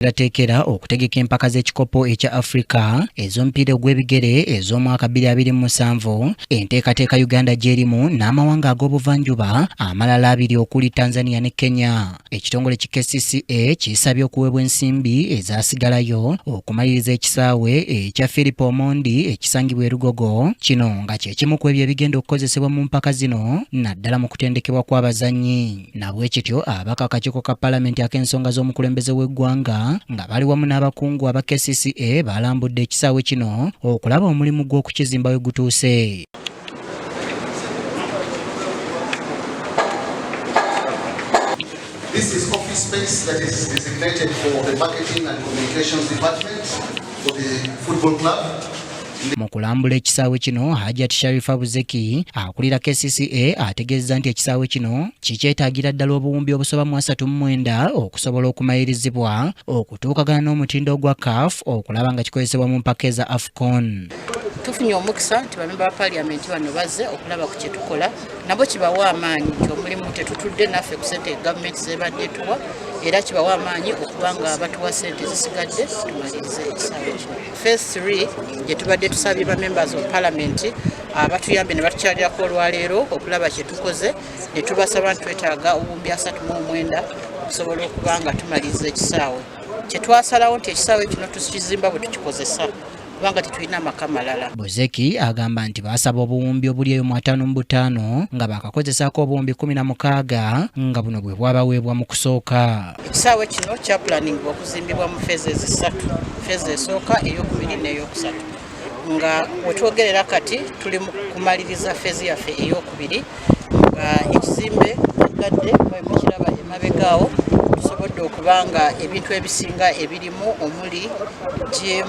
Tekera okutegeka empaka z'ekikopo ekya Africa ez'omupiira gw'ebigere ez'omwaka 2007 enteekateeka Uganda gy'erimu n'amawanga ag'obuvanjuba amalala abiri okuli Tanzania ne Kenya. Ekitongole ki KCCA kisabye okuweebwa ensimbi ezaasigalayo okumaliriza ekisaawe ekya Philip Omondi ekisangibwa e Lugogo, kino nga kye kimu ku ebyo ebigenda okukozesebwa mu mpaka zino naddala mu kutendekebwa kw'abazannyi. Nabwekityo abaka akakiiko ka Paalamenti ak'ensonga z'omukulembeze w'eggwanga nga bali wamu n'abakungu aba KCCA balambudde ekisaawe kino okulaba omulimu gw'okukizimba we gutuuse. This is office space that is designated for the marketing and communications department for the football club. Mu kulambula ekisaawe kino Hajat Sharifa Buzeki akulira KCCA ategeezza nti ekisaawe kino kikyetaagira ddala obuwumbi obusoba mu 39 okusobola okumayirizibwa okutuukagana n'omutindo gwa CAF okulaba nga kikozesebwa mu mpaka eza AFCON. Tufunye omukisa nti bamemba ba Paalamenti bano bazze okulaba ku kye tukola, nabo kibawa amaanyi nti omulimu tetutudde naffe ku ssente gavumenti zebadde tuwa, era kibawa amaanyi okubanga batuwa ssente zisigadde tumalirize ekisaawe kino. Phase 3 gye tubadde tusabye ba members of Parliament abatuyambe ne batukyalirako olwaleero okulaba kye tukoze, ne tubasaba nti twetaaga obuwumbi 39 okusobola okubanga tumaliriza ekisaawe. Kye twasalawo nti ekisaawe kino tukizimba bwe tukikozesa kubanga tetulina amaka malala. Buzeki agamba nti basaba obuwumbi obuli eyo mu 55 nga bakakozesaako obuwumbi 16 nga buno bwe bwabaweebwa mu kusooka. Ekisaawe kino kya planning okuzimbibwa mu phases 3, phase esooka, ey'okubiri n'ey'okusatu. Nga wetwogerera kati tuli mu kumaliriza phase yaffe ey'okubiri nga ekizimbe kigadde mukiraba emabegaawo tusobodde okubanga ebintu ebisinga ebirimu omuli gym,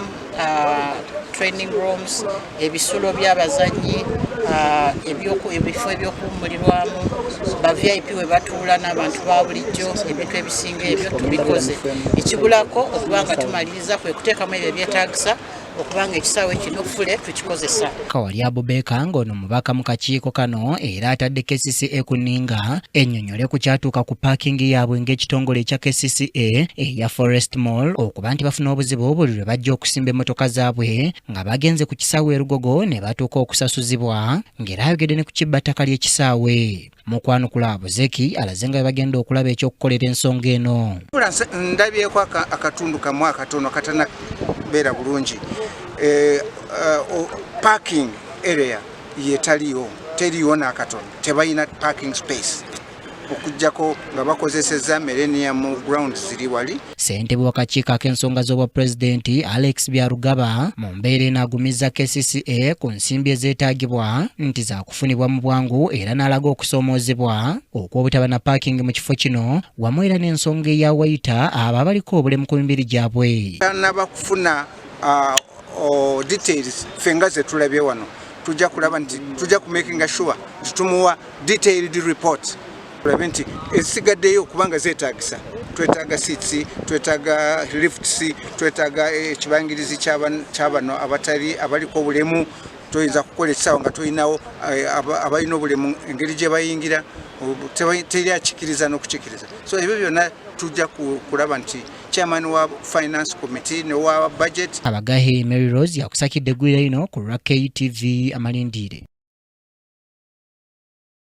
training rooms, ebisulo by'abazannyi, ebifo ebyokuwummulirwamu, ba VIP we batuula n'abantu ba bulijjo, ebintu ebisinga ebyo tubikoze. Ekibulako okubanga tumaliriza kwe kuteekamu ebyo ebyetaagisa okubanga ekisaawe kino fule tukikozesa. Kawali Abubeka ng'ono mubaka mu kakiiko kano era atadde KCCA ku nninga ennyonnyole ku kyatuuka ku paakingi yaabwe ng'ekitongole ekya KCCA eya Forest Mall okuba nti bafuna obuzibu buli lwe bajja okusimba emmotoka zaabwe nga bagenze ku kisaawe e Lugogo ne batuuka okusasuzibwa, ng'era ayogedde ne ku kibbattaka ly'ekisaawe. Mukwanukula Buzeki alaze nga bagenda okulaba ekyokukolera ensonga eno. Ndabyeko akatundu kamu akatono katana beera bulungi. Parking area yetaliyo, teriyo n'akatono, tebalina parking space okujjako nga bakozesezza Millennium Ground ziri wali. Ssentebe w'akakiiko ak'ensonga z'obwa pulezidenti Alex Byarugaba mu mbeera enaagumiza KCCA ku nsimbi ezeetaagibwa nti zaakufunibwa mu bwangu era n'alaga okusoomoozebwa okw'obutaba na parking mu kifo kino wamu era n'ensonga eya wayita abo abaliko obulemu ku mibiri gyabwe. N'abakufuna details fenga ze tulabye wano tujja kulaba nti tujja kumakinga sure tumuwa detailed report kulaba nti esigaddeyo kubanga zeetaagisa. Twetaaga seats, twetaaga lifts, twetaaga ekibangirizi ky'abano abaliko obulemu. Toyinza kukola ekisaawe nga toyinawo abalina obulemu engeri gye bayingira teri akikiriza n'okukikiriza. So ebyo byonna tujja kulaba nti chairman wa finance committee ne wa budget. Abagahe Mary Rose yakusakidde eggwira lino ku KTV Amalindire.